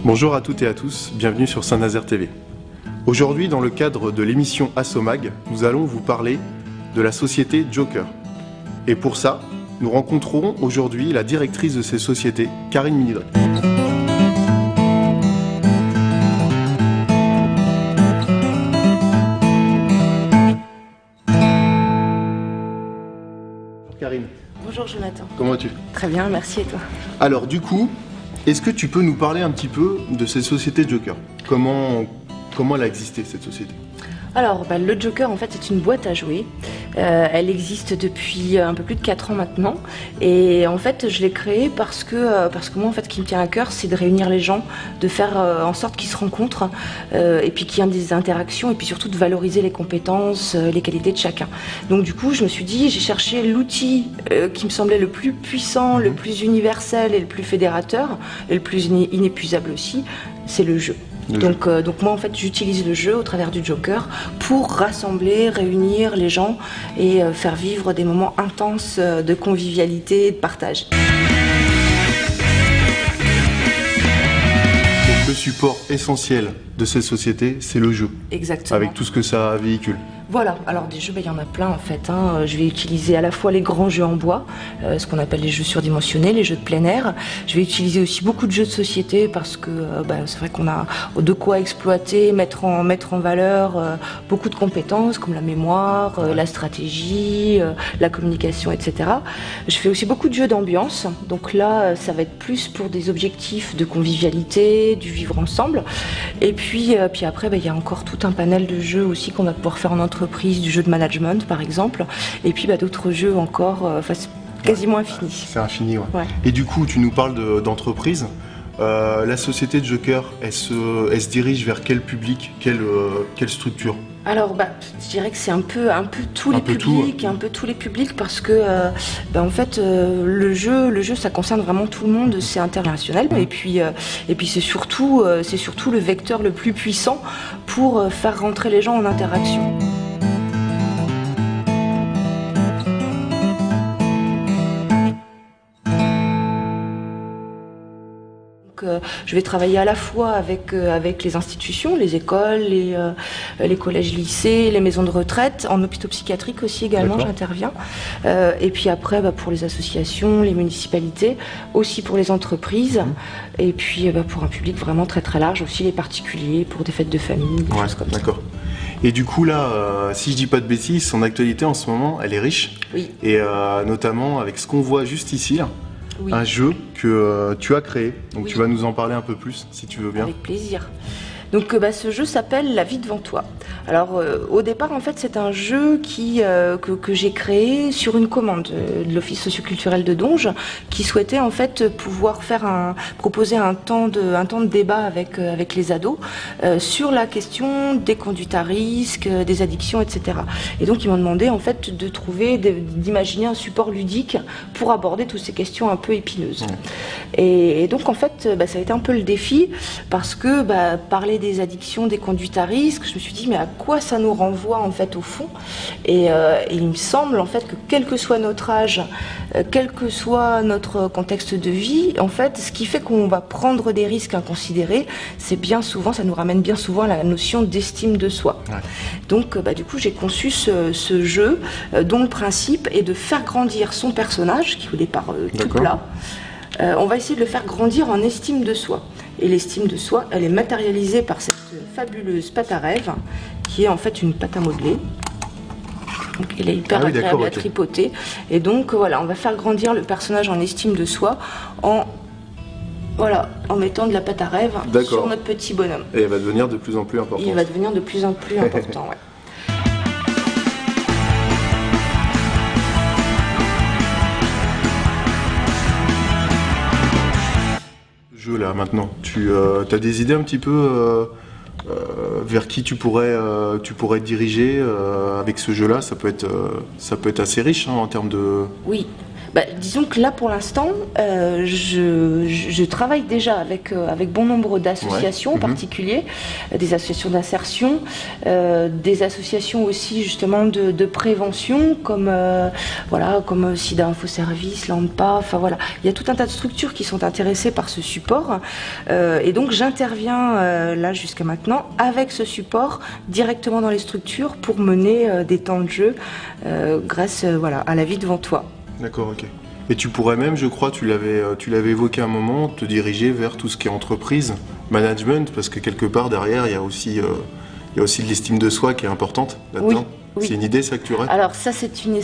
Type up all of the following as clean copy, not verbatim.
Bonjour à toutes et à tous, bienvenue sur Saint-Nazaire TV. Aujourd'hui, dans le cadre de l'émission Assomag, nous allons vous parler de la société Joker. Et pour ça, nous rencontrerons aujourd'hui la directrice de cette société, Karine Minidré. Bonjour Karine. Bonjour Jonathan. Comment vas-tu? Très bien, merci et toi? Alors du coup, est-ce que tu peux nous parler un petit peu de cette société Joker? Comment elle a existé cette société? Alors, le Joker, en fait, c'est une boîte à jouets. Elle existe depuis un peu plus de 4 ans maintenant. Et en fait, je l'ai créée parce que moi, en fait, ce qui me tient à cœur, c'est de réunir les gens, de faire en sorte qu'ils se rencontrent, et puis qu'il y ait des interactions, et puis surtout de valoriser les compétences, les qualités de chacun. Donc du coup, je me suis dit, j'ai cherché l'outil qui me semblait le plus puissant, le plus universel et le plus fédérateur, et le plus inépuisable aussi, c'est le jeu. Donc moi en fait j'utilise le jeu au travers du Joker pour rassembler, réunir les gens et faire vivre des moments intenses de convivialité et de partage. Donc le support essentiel de cette société, c'est le jeu. Exactement. Avec tout ce que ça véhicule. Voilà, alors des jeux, il y en a plein en fait. Je vais utiliser à la fois les grands jeux en bois, ce qu'on appelle les jeux surdimensionnés, les jeux de plein air. Je vais utiliser aussi beaucoup de jeux de société parce que c'est vrai qu'on a de quoi exploiter, mettre en valeur beaucoup de compétences comme la mémoire, la stratégie, la communication, etc. Je fais aussi beaucoup de jeux d'ambiance. Donc là, ça va être plus pour des objectifs de convivialité, du vivre ensemble. Et puis après, il y a encore tout un panel de jeux aussi qu'on va pouvoir faire en entreprise, du jeu de management par exemple, et puis d'autres jeux encore, c'est quasiment infini. C'est infini, ouais. Ouais. Et du coup, tu nous parles d'entreprise. La société de Joker, elle se dirige vers quel public, quelle structure? Alors, je dirais que c'est un peu tous les publics, un peu tous les publics, parce que en fait, le jeu, ça concerne vraiment tout le monde, c'est international, et puis c'est surtout le vecteur le plus puissant pour faire rentrer les gens en interaction. Je vais travailler à la fois avec les institutions, les écoles, les collèges, lycées, les maisons de retraite, en hôpitaux psychiatriques aussi également j'interviens. Et puis après pour les associations, les municipalités, aussi pour les entreprises, et puis pour un public vraiment très très large, aussi les particuliers, pour des fêtes de famille, des choses comme ça. D'accord. Et du coup là, si je dis pas de bêtises, son actualité en ce moment, elle est riche. Oui. Et notamment avec ce qu'on voit juste ici là. Oui. Un jeu que tu as créé, donc Oui. tu vas nous en parler un peu plus si tu veux bien. Avec plaisir. Donc ce jeu s'appelle La vie devant toi. Alors au départ en fait c'est un jeu que j'ai créé sur une commande de l'Office socioculturel de Donge, qui souhaitait en fait pouvoir proposer un temps de débat avec les ados sur la question des conduites à risque, des addictions, etc. Et donc ils m'ont demandé en fait d'imaginer un support ludique pour aborder toutes ces questions un peu épineuses. Et donc en fait ça a été un peu le défi, parce que parler des addictions, des conduites à risque, je me suis dit mais à quoi ça nous renvoie en fait au fond, et il me semble en fait que quel que soit notre âge, quel que soit notre contexte de vie, en fait ce qui fait qu'on va prendre des risques inconsidérés, c'est bien souvent, ça nous ramène bien souvent à la notion d'estime de soi. Ouais. Donc du coup j'ai conçu ce jeu dont le principe est de faire grandir son personnage qui au départ tout plat. On va essayer de le faire grandir en estime de soi. Et l'estime de soi, elle est matérialisée par cette fabuleuse pâte à rêve, qui est en fait une pâte à modeler. Donc elle est hyper agréable à tripoter. Et donc voilà, on va faire grandir le personnage en estime de soi en mettant de la pâte à rêve sur notre petit bonhomme. Et elle va devenir de plus en plus importante. Il va devenir de plus en plus important, ouais. Jeu là maintenant, tu as des idées un petit peu vers qui tu pourrais te diriger avec ce jeu là? Ça peut être assez riche en termes de... Oui. Disons que là, pour l'instant, je travaille déjà avec bon nombre d'associations en particulier, des associations d'insertion, des associations aussi justement de prévention, comme Sida Info Service, l'ANPA, enfin voilà. Il y a tout un tas de structures qui sont intéressées par ce support. Et donc j'interviens là jusqu'à maintenant avec ce support directement dans les structures pour mener des temps de jeu grâce à la vie devant toi. D'accord, ok. Et tu pourrais même, je crois, tu l'avais évoqué à un moment, te diriger vers tout ce qui est entreprise, management, parce que quelque part derrière, il y a aussi de l'estime de soi qui est importante là-dedans. Oui. C'est une idée, ça, que tu aurais? Alors ça, c'est une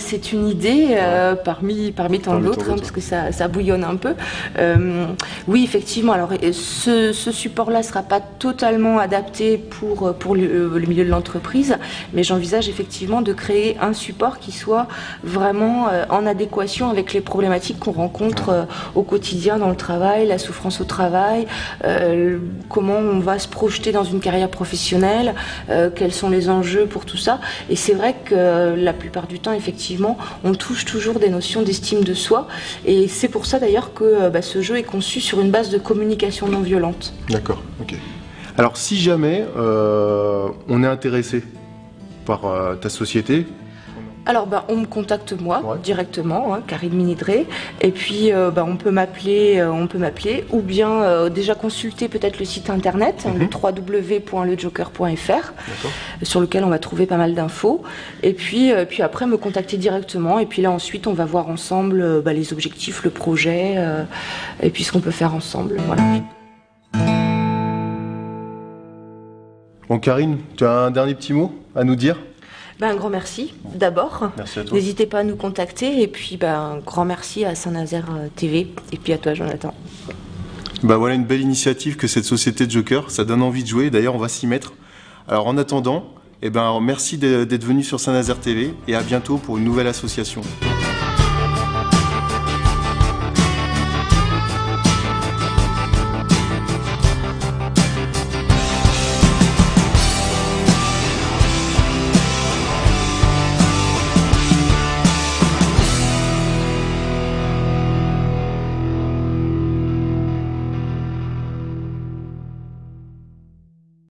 idée parmi tant d'autres, parce que ça bouillonne un peu. Oui, effectivement. Alors ce support-là ne sera pas totalement adapté pour le milieu de l'entreprise, mais j'envisage effectivement de créer un support qui soit vraiment en adéquation avec les problématiques qu'on rencontre au quotidien dans le travail, la souffrance au travail, comment on va se projeter dans une carrière professionnelle, quels sont les enjeux pour tout ça. Et c'est vrai que la plupart du temps, effectivement, on touche toujours des notions d'estime de soi. Et c'est pour ça d'ailleurs que ce jeu est conçu sur une base de communication non violente. D'accord, ok. Alors si jamais on est intéressé par ta société, alors on me contacte moi directement, Karine Minidré, et puis on peut m'appeler ou bien déjà consulter peut-être le site internet, le www.lejoker.fr, sur lequel on va trouver pas mal d'infos, et puis après me contacter directement, et puis là ensuite on va voir ensemble les objectifs, le projet, et puis ce qu'on peut faire ensemble, voilà. Bon, Karine, tu as un dernier petit mot à nous dire? Un grand merci d'abord. Merci à toi. N'hésitez pas à nous contacter, et puis un grand merci à Saint-Nazaire TV, et puis à toi, Jonathan. Voilà une belle initiative que cette société Joker, ça donne envie de jouer, d'ailleurs on va s'y mettre. Alors en attendant, merci d'être venu sur Saint-Nazaire TV, et à bientôt pour une nouvelle association.